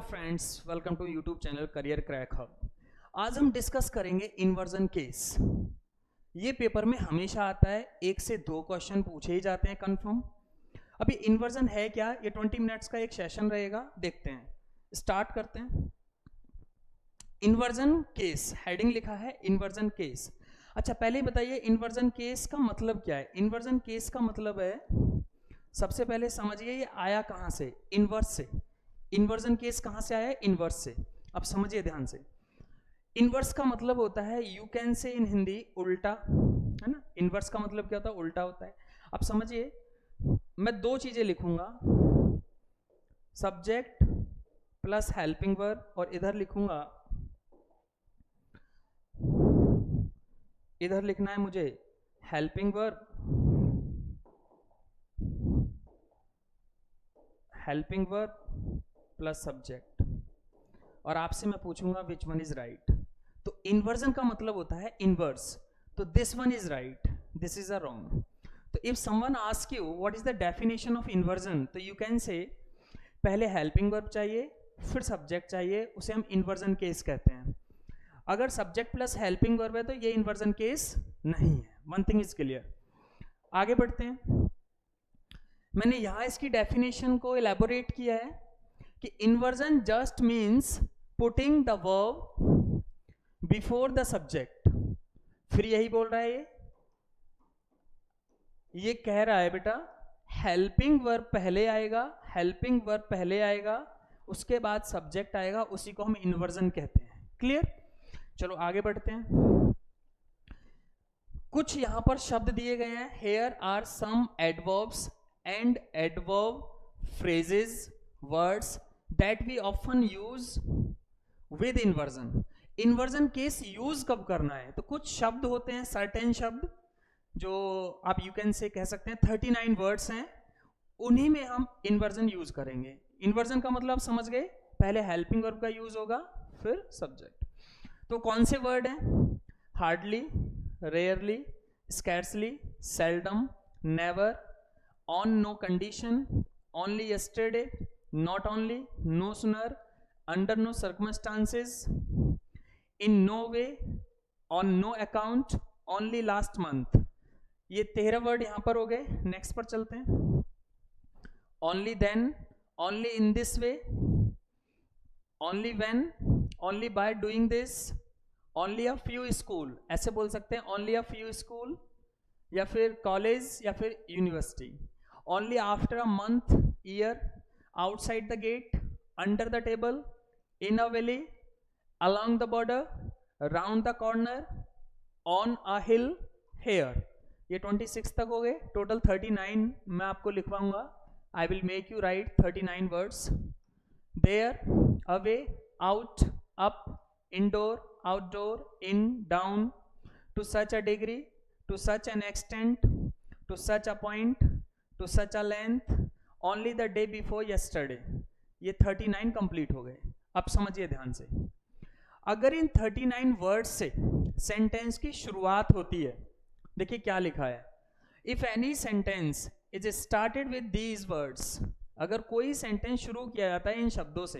Friends, welcome to YouTube channel career crack hub. आज हम discuss करेंगे इन्वर्जन केस। ये पेपर में हमेशा आता है, 1 से 2 क्वेश्चन पूछे ही जाते हैं कंफर्म। अभी इन्वर्जन है क्या, ये 20 मिनट्स का एक सेशन रहेगा, देखते हैं। स्टार्ट करते हैं। इन्वर्जन केस हेडिंग लिखा है इन्वर्जन केस। अच्छा, पहले बताइए इन्वर्जन केस का मतलब क्या है। इन्वर्जन केस का मतलब है, सबसे पहले समझिए ये आया कहां से, इन्वर्स से। इन्वर्जन केस कहां से आया है, इन्वर्स से। अब समझिए ध्यान से। इन्वर्स का मतलब होता है, यू कैन से इन हिंदी, उल्टा, है ना। इन्वर्स का मतलब क्या होता है, उल्टा होता है। अब समझिए, मैं 2 चीजें लिखूंगा, सब्जेक्ट प्लस हेल्पिंग वर्ब, और इधर लिखूंगा, इधर लिखना है मुझे helping verb, helping verb plus subject, और आपसे मैं पूछूंगा विच वन इज राइट। तो इन्वर्जन का मतलब होता है इनवर्स। तो this one is right, this is a wrong. तो if someone ask you what is the definition of inversion, तो यू कैन से पहले हेल्पिंग वर्ब चाहिए, फिर सब्जेक्ट चाहिए, उसे हम इन्वर्जन केस कहते हैं। अगर सब्जेक्ट प्लस हेल्पिंग वर्ब है तो ये इन्वर्जन केस नहीं है। One thing is clear. आगे बढ़ते हैं। मैंने यहां इसकी डेफिनेशन को इलेबोरेट किया है कि inversion just means putting the verb before the subject. फिर यही बोल रहा है, ये कह रहा है बेटा हेल्पिंग वर्ब पहले आएगा, हेल्पिंग वर्ब पहले आएगा, उसके बाद सब्जेक्ट आएगा, उसी को हम इन्वर्जन कहते हैं। क्लियर। चलो आगे बढ़ते हैं। कुछ यहां पर शब्द दिए गए हैं, here are some adverbs and adverb phrases words that we often use with inversion. Inversion case use कब करना है, तो कुछ शब्द होते हैं, सर्टेन शब्द, जो आप यू कैन से कह सकते हैं 39 वर्ड्स हैं, उन्हीं में हम इन्वर्जन यूज करेंगे। इन्वर्जन का मतलब समझ गए, पहले हेल्पिंग वर्ब का यूज होगा, फिर सब्जेक्ट। तो कौन से वर्ड हैं, hardly, rarely, scarcely, seldom, never, on no condition, only yesterday, not only, no sooner, under no circumstances, in no way, on no account, only last month. ये 13 word यहां पर हो गए। नेक्स्ट पर चलते हैं। Only then, only in this way, only when, only by doing this, only a few school, ऐसे बोल सकते हैं, ओनली अ फ्यू स्कूल, या फिर कॉलेज, या फिर university. Only after a month, year, outside the gate, under the table, in a valley, along the border, round the corner, on a hill, here। ये 26 तक हो गए। टोटल 39 मैं आपको लिखवाऊंगा। I will make you write 39 words. There, away, out, up, indoor, outdoor, in, down, to such a degree, to such an extent, to such a point, to such a length, only the day before yesterday. ये 39 complete हो गए। अब समझिए ध्यान से, अगर इन 39 words से sentence की शुरुआत होती है, देखिए क्या लिखा है, if any sentence is started with these words, अगर कोई सेंटेंस शुरू किया जाता है इन शब्दों से,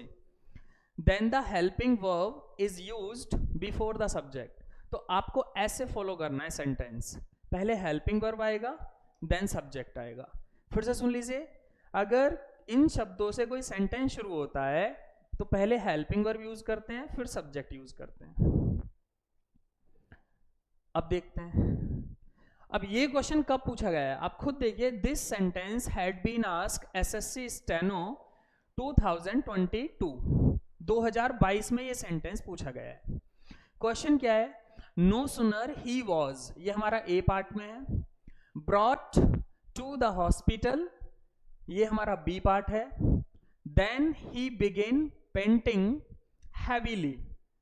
then the helping verb is used before the subject. तो आपको ऐसे फॉलो करना है सेंटेंस, पहले हेल्पिंग वर्ब आएगा, देन सब्जेक्ट आएगा। फिर से सुन लीजिए, अगर इन शब्दों से कोई सेंटेंस शुरू होता है तो पहले हेल्पिंग वर्ब यूज करते हैं, फिर सब्जेक्ट यूज करते हैं। अब देखते हैं, अब ये क्वेश्चन कब पूछा गया है, आप खुद देखिए। This sentence had been asked SSC steno 2022, 2022 में ये सेंटेंस पूछा गया है। क्वेश्चन क्या है, नो सुनर ही वॉज, ये हमारा ए पार्ट में है, ब्रॉट टू द हॉस्पिटल, ये हमारा बी पार्ट है, then he begin painting heavily,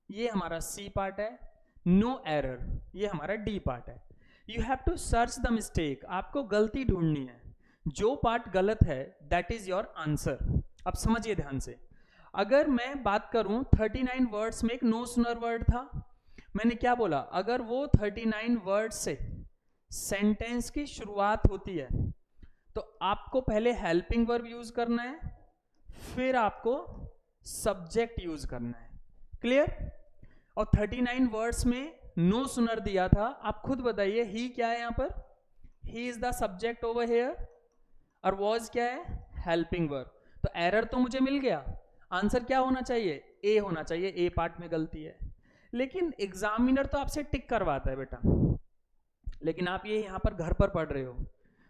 ये हमारा सी पार्ट है, नो एरर, ये हमारा डी पार्ट है। You have to search the mistake, आपको गलती ढूंढनी है, जो पार्ट गलत है दैट इज योर आंसर। अब समझिए ध्यान से, अगर मैं बात करूं 39 वर्ड्स में एक नो सुनर वर्ड था, मैंने क्या बोला, अगर वो 39 वर्ड से सेंटेंस की शुरुआत होती है तो आपको पहले हेल्पिंग वर्ब यूज करना है, फिर आपको सब्जेक्ट यूज करना है। क्लियर? और 39 वर्ड्स में नो सुनर दिया था, आप खुद बताइए ही क्या है यहाँ पर? He is the subject over hair, और वॉज क्या है? Helping verb. तो एरर तो मुझे मिल गया, आंसर क्या होना चाहिए? ए होना चाहिए, ए पार्ट में गलती है। लेकिन एग्जामिनर तो आपसे टिक करवाता है बेटा, लेकिन आप ये यहाँ पर घर पर पढ़ रहे हो,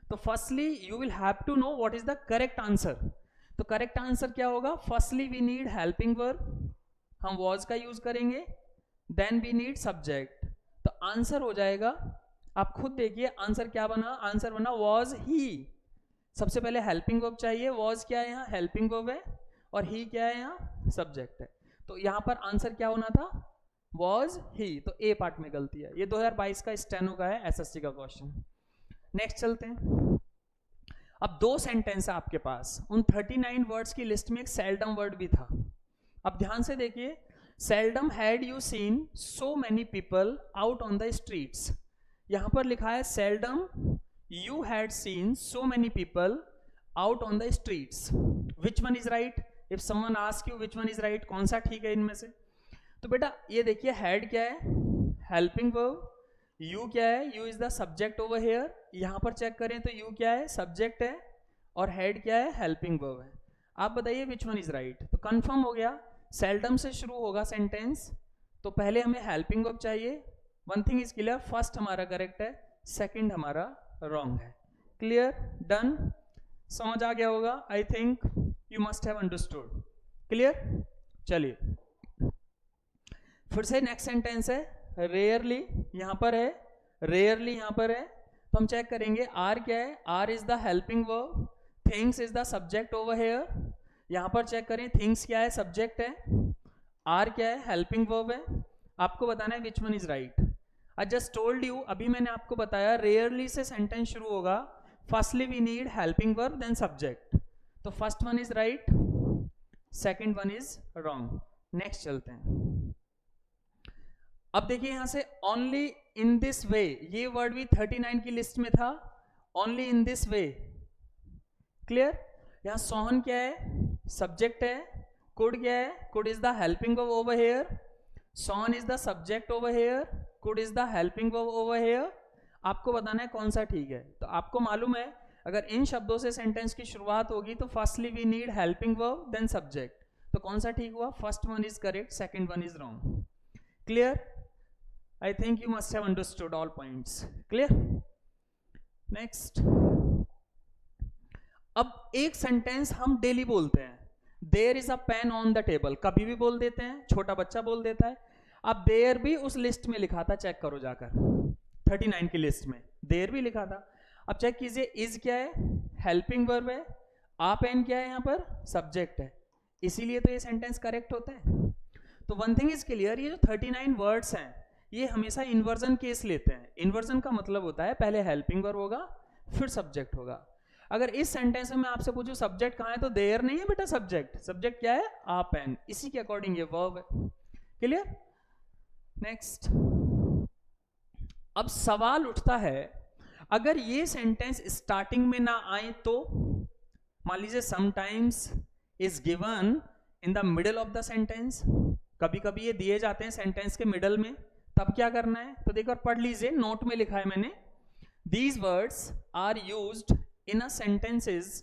तो firstly you will have to know what is the correct answer. तो करेक्ट आंसर क्या होगा? Firstly we need helping verb, हम वॉज का यूज करेंगे, देन वी नीड सब्जेक्ट। तो आंसर हो जाएगा, आप खुद देखिए आंसर क्या बना, आंसर बना वॉज ही। सबसे पहले हेल्पिंग वर्ब चाहिए, वॉज क्या है यहाँ? हेल्पिंग वर्ब है, और ही क्या है यहाँ? सब्जेक्ट है। तो यहाँ पर आंसर क्या होना था? Was he. तो ए पार्ट में गलती है। ये 2022 का स्टेनो का है, एसएससी का क्वेश्चन। नेक्स्ट चलते हैं। अब दो सेंटेंस है आपके पास, उन 39 वर्ड्स की लिस्ट में एक सेल्डम वर्ड भी था। अब ध्यान से देखिए, seldom had you seen so many people out on the streets. यहां पर लिखा है seldom you had seen so many people out on the streets. Which one is right? If someone ask you which one is right, कौन सा ठीक है इनमें से? तो बेटा ये देखिए, हैड क्या है? Helping verb. यू क्या है? You is the subject over here. यहां पर चेक करें तो यू क्या है? सब्जेक्ट है, और हेड क्या है? हेल्पिंग वर्ब है। आप बताइए विच वन इज राइट? तो कंफर्म हो गया, सेल्डम से शुरू होगा सेंटेंस, तो पहले हमें हेल्पिंग वर्ब चाहिए। One thing is clear, first हमारा करेक्ट है, सेकंड हमारा रॉन्ग है। क्लियर? डन? समझ आ गया होगा, I think you must have understood. Clear? चलिए फिर से नेक्स्ट सेंटेंस है, रेयरली यहां पर है, रेयरली यहां पर है, तो हम चेक करेंगे आर क्या है? Are is the helping verb, things is the subject over here. यहां पर चेक करें, थिंग्स क्या है? सब्जेक्ट है, आर क्या है? हेल्पिंग वर्ब है। आपको बताना है which one is right. I just told you, अभी मैंने आपको बताया रेयरली से सेंटेंस शुरू होगा, firstly we need helping verb then subject. तो first one is right, second one is wrong. Next चलते हैं। अब देखिए यहां से ओनली इन दिस वे, ये वर्ड भी 39 की लिस्ट में था, only in this way. Clear? यहां सोहन क्या है? सब्जेक्ट है, कुड क्या है? Could is the helping verb over here, Sohan is the subject over hair, could is the helping verb over here. आपको बताना है कौन सा ठीक है। तो आपको मालूम है अगर इन शब्दों से सेंटेंस की शुरुआत होगी तो firstly we need helping verb then subject. तो कौन सा ठीक हुआ? First one is correct, second one is wrong. Clear? I think you must have understood all points. Clear? Next. अब एक सेंटेंस हम डेली बोलते हैं, there is a pen on the table, कभी भी बोल देते हैं, छोटा बच्चा बोल देता है। अब देयर भी उस लिस्ट में लिखा था, चेक करो जाकर 39 की लिस्ट में देयर भी लिखा था। अब चेक कीजिए, इज क्या है? हेल्पिंग वर्ब है, आ पेन क्या है? यहाँ पर सब्जेक्ट है, इसीलिए तो ये सेंटेंस करेक्ट होता है। तो वन थिंग इज क्लियर, ये जो 39 वर्ड्स हैं ये हमेशा इन्वर्जन केस लेते हैं। इन्वर्जन का मतलब होता है पहले हेल्पिंग वर्ब होगा फिर सब्जेक्ट होगा। अगर इस सेंटेंस में मैं आपसे पूछूं सब्जेक्ट कहां है, तो देयर नहीं है बेटा, सब्जेक्ट। सब्जेक्ट क्या है? आ पेन, इसी के अकॉर्डिंग ये वर्ब है। क्लियर? नेक्स्ट। अब सवाल उठता है, अगर ये सेंटेंस स्टार्टिंग में ना आए तो, मान लीजिए sometimes is given in the middle of the sentence, कभी कभी ये दिए जाते हैं सेंटेंस के मिडल में, तब क्या करना है? तो देखो पढ़ लीजिए, नोट में लिखा है मैंने, these words are used in a sentences,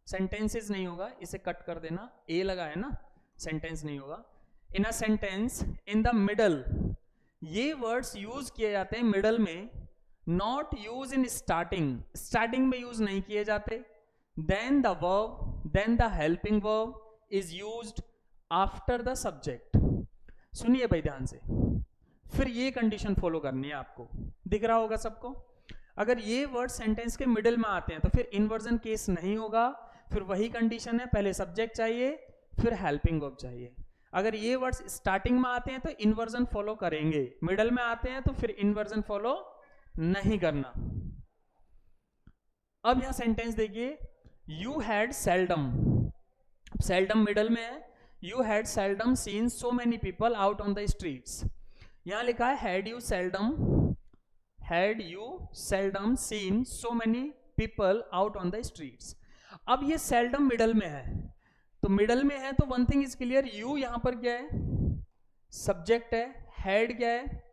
sentences नहीं होगा, इसे कट कर देना, ए लगा है ना, सेंटेंस नहीं होगा, in a sentence in the middle. ये वर्ड्स यूज किए जाते हैं मिडल में, not use in starting, starting में यूज नहीं किए जाते। Then the verb, then the helping verb is used after the subject. सुनिए भाई ध्यान से, फिर ये कंडीशन फॉलो करनी है आपको, दिख रहा होगा सबको। अगर ये वर्ड सेंटेंस के मिडिल में आते हैं तो फिर इन्वर्जन केस नहीं होगा, फिर वही कंडीशन है, पहले सब्जेक्ट चाहिए फिर हेल्पिंग वर्ब चाहिए। अगर ये वर्ड्स स्टार्टिंग में आते हैं तो इन्वर्जन फॉलो करेंगे, मिडल में आते हैं तो फिर इन्वर्जन फॉलो नहीं करना। अब यहां सेंटेंस देखिए, you had seldom, seldom middle में है, you had seldom seen so many people out on the streets. यहां लिखा है had you seldom seen so many people out on the streets. अब ये सेल्डम मिडल में है, तो मिडल में है तो one thing is clear, you यहां पर क्या है, सब्जेक्ट है, हेड क्या है,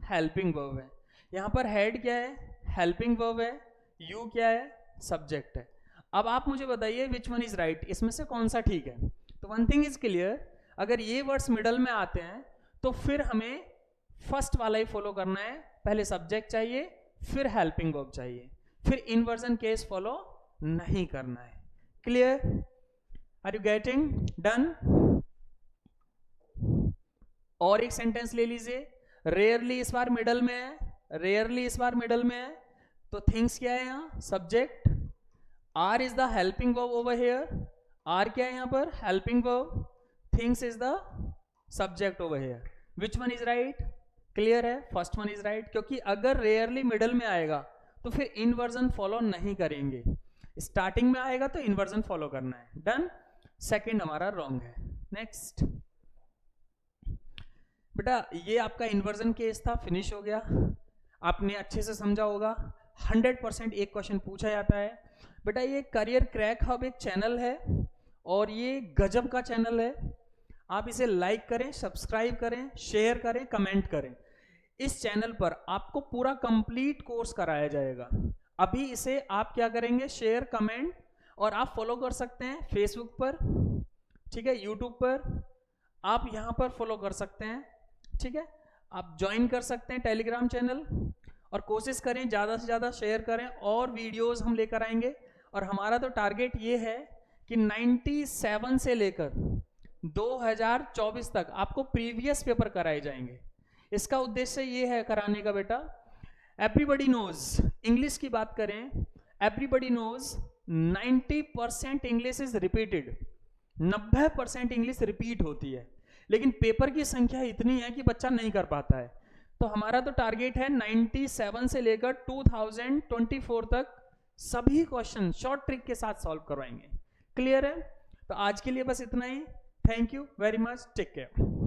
हेल्पिंग वर्ब है। यहां पर हेड क्या है, हेल्पिंग वर्ब है, यू क्या है, सब्जेक्ट है। अब आप मुझे बताइए विच वन इज राइट, इसमें से कौन सा ठीक है। तो वन थिंग इज क्लियर, अगर ये वर्ड्स मिडल में आते हैं तो फिर हमें फर्स्ट वाला ही फॉलो करना है, पहले सब्जेक्ट चाहिए फिर हेल्पिंग वर्ब चाहिए, फिर इन्वर्जन केस फॉलो नहीं करना है। Clear, are you getting, done. और एक सेंटेंस ले लीजिए, रेयरली इस बार मिडल में है, रेयरली इस बार मिडल में है, तो थिंग्स क्या है यहां, subject, are is the helping verb over here, are क्या है यहां पर, helping verb, things is the subject over here. Which one is right, clear है, फर्स्ट वन इज राइट, क्योंकि अगर रेयरली मिडल में आएगा तो फिर इन्वर्जन फॉलो नहीं करेंगे, स्टार्टिंग में आएगा तो इन्वर्जन फॉलो करना है। डन, सेकंड हमारा रॉन्ग है। नेक्स्ट बेटा, ये आपका इन्वर्जन केस था, फिनिश हो गया, आपने अच्छे से समझा होगा। 100% एक क्वेश्चन पूछा जाता है बेटा। ये करियर क्रैक हब एक चैनल है और ये गजब का चैनल है, आप इसे लाइक करें, सब्सक्राइब करें, शेयर करें, कमेंट करें। इस चैनल पर आपको पूरा कंप्लीट कोर्स कराया जाएगा। अभी इसे आप क्या करेंगे, शेयर, कमेंट, और आप फॉलो कर सकते हैं फेसबुक पर, ठीक है, यूट्यूब पर आप यहां पर फॉलो कर सकते हैं, ठीक है, आप ज्वाइन कर सकते हैं टेलीग्राम चैनल, और कोशिश करें ज़्यादा से ज़्यादा शेयर करें, और वीडियोस हम लेकर आएंगे। और हमारा तो टारगेट ये है कि 97 से लेकर 2024 तक आपको प्रीवियस पेपर कराए जाएंगे। इसका उद्देश्य ये है कराने का बेटा, एवरीबडी नोज, इंग्लिश की बात करें, everybody knows 90% English is repeated, 90% English repeat होती है, लेकिन पेपर की संख्या इतनी है कि बच्चा नहीं कर पाता है। तो हमारा तो टारगेट है 97 से लेकर 2024 तक सभी क्वेश्चन शॉर्ट ट्रिक के साथ सॉल्व करवाएंगे। क्लियर है, तो आज के लिए बस इतना ही। Thank you very much, take care.